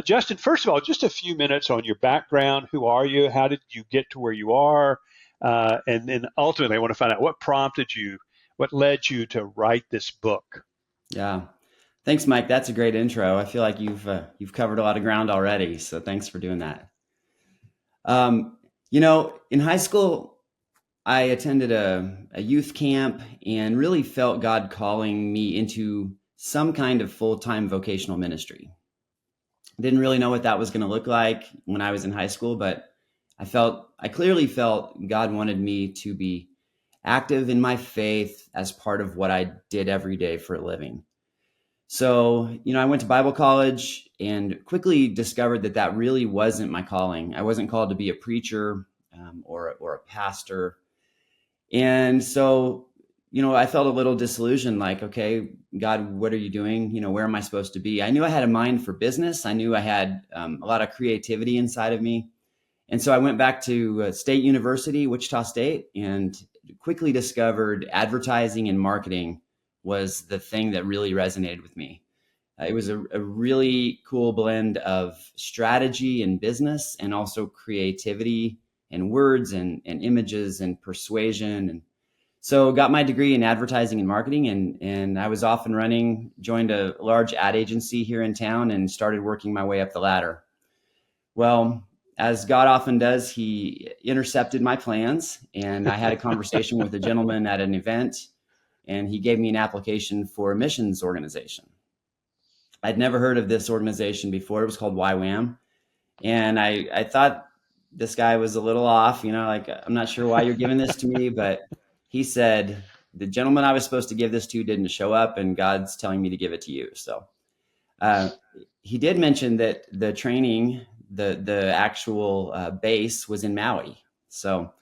Justin, first of all, just a few minutes on your background. Who are you? How did you get to where you are? And then ultimately, I want to find out what prompted you, what led you to write this book. Yeah. Thanks, Mike. That's a great intro. I feel like you've covered a lot of ground already, so thanks for doing that. In high school, I attended a youth camp and really felt God calling me into some kind of full-time vocational ministry. Didn't really know what that was going to look like when I was in high school, but I clearly felt God wanted me to be active in my faith as part of what I did every day for a living. So, I went to Bible college and quickly discovered that that really wasn't my calling. I wasn't called to be a preacher or a pastor. And so, I felt a little disillusioned, like, okay, God, what are you doing? Where am I supposed to be? I knew I had a mind for business. I knew I had a lot of creativity inside of me. And so I went back to State University, Wichita State, and quickly discovered advertising and marketing was the thing that really resonated with me. It was a really cool blend of strategy and business and also creativity and words and images and persuasion. And so got my degree in advertising and marketing and I was off and running, joined a large ad agency here in town and started working my way up the ladder. Well, as God often does, he intercepted my plans and I had a conversation with a gentleman at an event and he gave me an application for a missions organization. I'd never heard of this organization before. It was called YWAM. And I thought this guy was a little off, like, I'm not sure why you're giving this to me, but he said, the gentleman I was supposed to give this to didn't show up and God's telling me to give it to you. So uh, he did mention that the training, the actual base was in Maui. So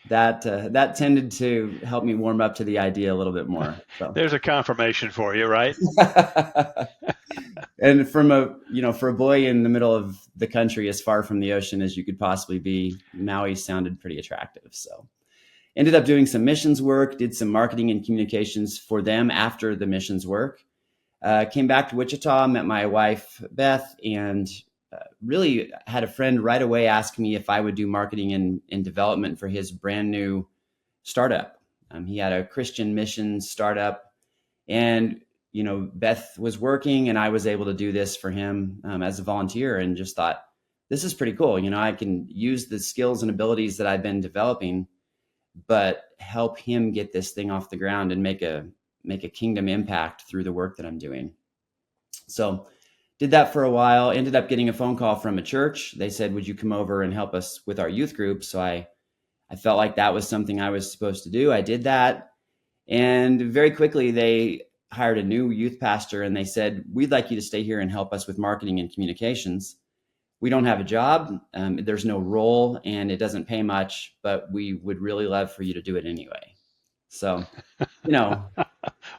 that tended to help me warm up to the idea a little bit more. So There's a confirmation for you, right? and for a boy in the middle of the country as far from the ocean as you could possibly be, Maui sounded pretty attractive. So ended up doing some missions work, did some marketing and communications for them after the missions work. Came back to Wichita, met my wife Beth, and really had a friend right away ask me if I would do marketing and development for his brand new startup. He had a Christian mission startup, and Beth was working, and I was able to do this for him as a volunteer, and just thought, this is pretty cool. I can use the skills and abilities that I've been developing, but help him get this thing off the ground and make a kingdom impact through the work that I'm doing. So did that for a while, ended up getting a phone call from a church. They said, would you come over and help us with our youth group? So I felt like that was something I was supposed to do. I did that. And very quickly, they hired a new youth pastor and they said, we'd like you to stay here and help us with marketing and communications. We don't have a job. There's no role and it doesn't pay much, but we would really love for you to do it anyway. So, you know,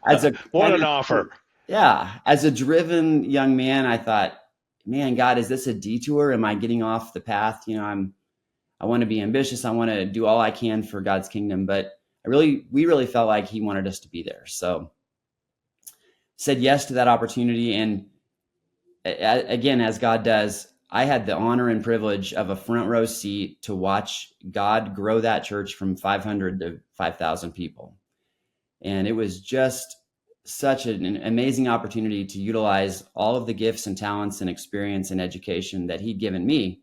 as a What kind an of, offer. yeah, as a driven young man, I thought, man, God, is this a detour? Am I getting off the path? I want to be ambitious. I want to do all I can for God's kingdom, but we really felt like he wanted us to be there. So said yes to that opportunity. And again, as God does, I had the honor and privilege of a front row seat to watch God grow that church from 500 to 5,000 people. And it was just such an amazing opportunity to utilize all of the gifts and talents and experience and education that he'd given me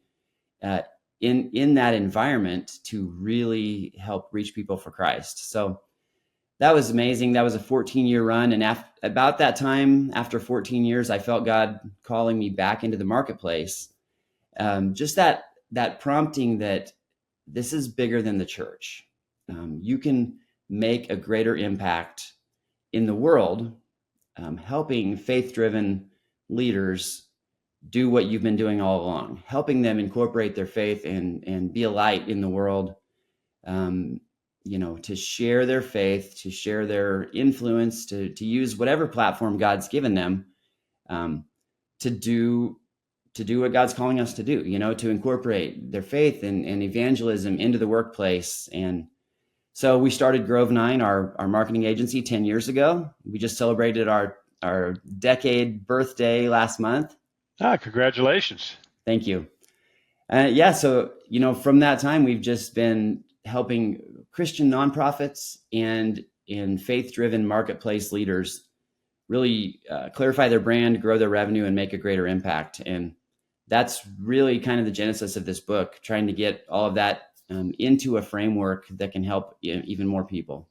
uh, in that environment to really help reach people for Christ. So that was amazing. That was a 14-year run. And about that time, after 14 years, I felt God calling me back into the marketplace. Just that prompting that this is bigger than the church. You can make a greater impact in the world, helping faith-driven leaders do what you've been doing all along, helping them incorporate their faith and be a light in the world. To share their faith, to share their influence, to use whatever platform God's given them, to do what God's calling us to do, to incorporate their faith and evangelism into the workplace. And so we started Grove 9, our marketing agency, 10 years ago. We just celebrated our decade birthday last month. Congratulations. Thank you. Yeah, so from that time, we've just been helping Christian nonprofits and in faith-driven marketplace leaders really clarify their brand, grow their revenue, and make a greater impact. And that's really kind of the genesis of this book, trying to get all of that into a framework that can help even more people.